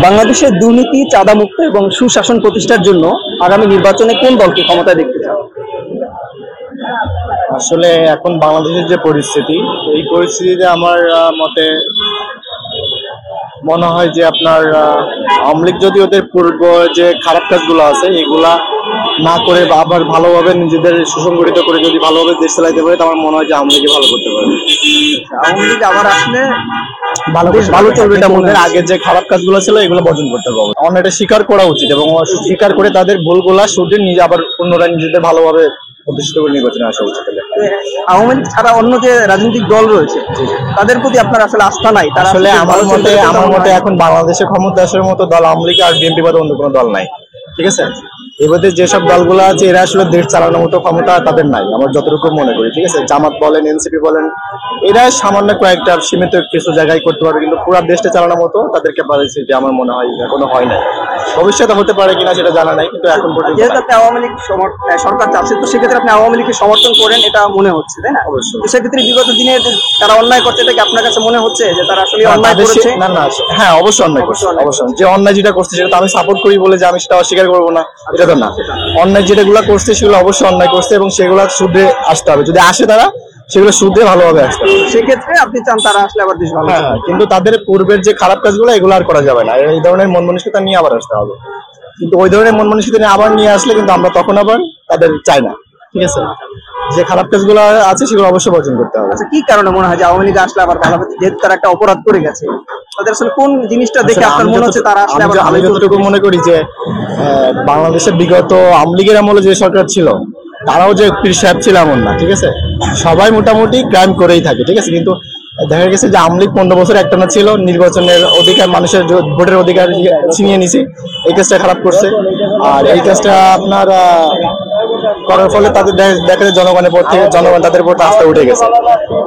বাংলাদেশের দুর্নীতি, চাঁদামুক্ত এবং সুশাসন প্রতিষ্ঠার জন্য আগামী নির্বাচনে কোন দলকে ক্ষমতায় দেখতে চান? আসলে এখন বাংলাদেশের যে পরিস্থিতি, এই পরিস্থিতিতে আমার মতে মনে হয় যে আপনার আওয়ামী লীগ যদি ওদের পূর্ব যে খারাপ কাজগুলো আছে এগুলা না করে বা আবার ভালোভাবে নিজেদের সুসংগঠিত করে যদি ভালোভাবে দেশ চালাইতে পারে, তো আমার মনে হয় যে আওয়ামী লীগই ভালো করতে পারে। আওয়ামী লীগ আবার আসলে ভালো চলবে, এটা মনে হয়। আগের যে খারাপ কাজগুলো ছিল এগুলো বর্জন করতে হবে, অন্যটা স্বীকার করা উচিত এবং স্বীকার করে তাদের ভুলগুলা শুধরে নিজে আবার পুনরায় নিজেদের ভালোভাবে প্রতিষ্ঠিত করে নির্বাচনে আসা উচিত। আওয়ামী লীগ ছাড়া অন্য যে রাজনৈতিক দল রয়েছে তাদের প্রতি আপনার আসলে আস্থা নাই? তারা আসলে আমার মতে এখন বাংলাদেশে ক্ষমতা আসার মতো দল আওয়ামী লীগ আর বিএনপি বাদে অন্য কোনো দল নাই, ঠিক আছে? এবারে যেসব দলগুলো আছে এরা আসলে দেশ চালানোর মতো ক্ষমতা তাদের নাই, আমার যতটুকু মনে করি, ঠিক আছে? জামাত বলেন, এনসিপি বলেন, এরা সামান্য কয়েকটা সীমিত কিছু জায়গায় করতে পারবে, কিন্তু পুরো দেশটা চালানোর মতো তাদের ক্যাপাসিটি আমার মনে হয় এখনো হয় নাই। ভবিষ্যতে হতে পারে কিনা সেটা জানা নাই, কিন্তু এখন পর্যন্ত যেহেতু আপনি আওয়ামী লীগ সরকার চাচ্ছে, তো সেক্ষেত্রে আপনি আওয়ামী লীগকে সমর্থন করেন এটা মনে হচ্ছে, তাই না? অবশ্যই। তো সেক্ষেত্রে বিগত দিনে তারা অন্যায় করছে, এটা কি আপনার কাছে মনে হচ্ছে যে তারা আসলে অন্যায় করেছে? না, হ্যাঁ, অবশ্যই অন্যায় করছে, অবশ্যই। যে অন্যায় যেটা করছে সেটা তো আমি সাপোর্ট করি বলে যে আমি সেটা অস্বীকার করবো না, এটা তো না। অন্যায় যেগুলো করছে সেগুলো অবশ্যই অন্যায় করছে এবং সেগুলো শুধরে আসতে হবে, যদি আসে তারা সেগুলো শুধরে ভালোভাবে আসতে হবে। সেক্ষেত্রে আপনি চান তারা আসলে আবার দেশ ভালো? হ্যাঁ, কিন্তু তাদের পূর্বের যে খারাপ কাজগুলো এগুলো আর করা যাবে না, এই ধরনের মন মানসিকতা নিয়ে আবার আসতে হবে। কিন্তু ওই ধরনের মন মানসিকতা নিয়ে আবার নিয়ে আসলে কিন্তু আমরা তখন আবার তাদের চাই না, ঠিক আছে? যে খারাপ কাজগুলো আছে সেগুলো অবশ্যই বর্জন করতে হবে। আচ্ছা, কি কারণে মনে হয় যে আওয়ামী লীগ আসলে আবার ভালো হবে? যেহেতু তারা একটা অপরাধ করে গেছে, তাদের আসলে কোন জিনিসটা দেখে আপনার মনে হচ্ছে তারা আসলে আবার? আমি যতটুকু মনে করি যে বাংলাদেশের বিগত আওয়ামী লীগের আমলে যে সরকার ছিল তারাও যে পীর সাহেব ছিল এমন না, ঠিক আছে? সবাই মোটামুটি ক্রাইম করেই থাকে, ঠিক আছে? কিন্তু দেখা গেছে যে আওয়ামী লীগ 15 বছর একটানা ছিল, নির্বাচনের অধিকার, মানুষের ভোটের অধিকার ছিনিয়ে নিছে, এই কাজটা খারাপ করছে। আর এই কাজটা আপনার করার ফলে তাদের দেখা যায় জনগণ তাদের উপর আস্থা উঠে গেছে।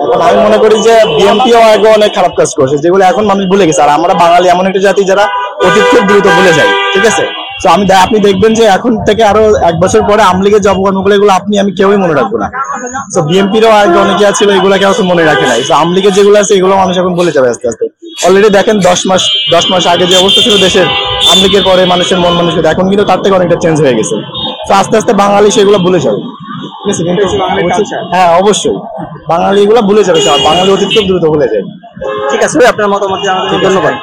এখন আমি মনে করি যে বিএনপিও আগে অনেক খারাপ কাজ করছে যেগুলো এখন মানুষ ভুলে গেছে। আর আমরা বাঙালি এমন একটা জাতি যারা অতীত খুব দ্রুত ভুলে যায়, ঠিক আছে? তো আপনি দেখবেন যে এখন থেকে আরো 1 বছর পরে আওয়ামী লীগের জবকর্মগুলো এগুলো আমি কেউই মনে রাখবো না। তো বিএনপিরও আগে অনেকে আছে এগুলো কেউ মনে রাখে নাই। তো আওয়ামী লীগের যেগুলো আছে এগুলো মানুষ এখন ভুলে যাবে আস্তে আস্তে। অলরেডি দেখেন 10 মাস আগে যে অবস্থা ছিল দেশের আওয়ামী লীগের পরে মানুষের মন মানসিকতা, এখন কিন্তু তার থেকে অনেকটা চেঞ্জ হয়ে গেছে। তো আস্তে আস্তে বাঙালি সেগুলো ভুলে যাবে, ঠিক আছে? কিন্তু হ্যাঁ, অবশ্যই বাঙালি এগুলো ভুলে যাবে, বাঙালি অতীত খুব দ্রুত ভুলে যায়। ঠিক আছে, আপনার মতামত জানার জন্য ধন্যবাদ।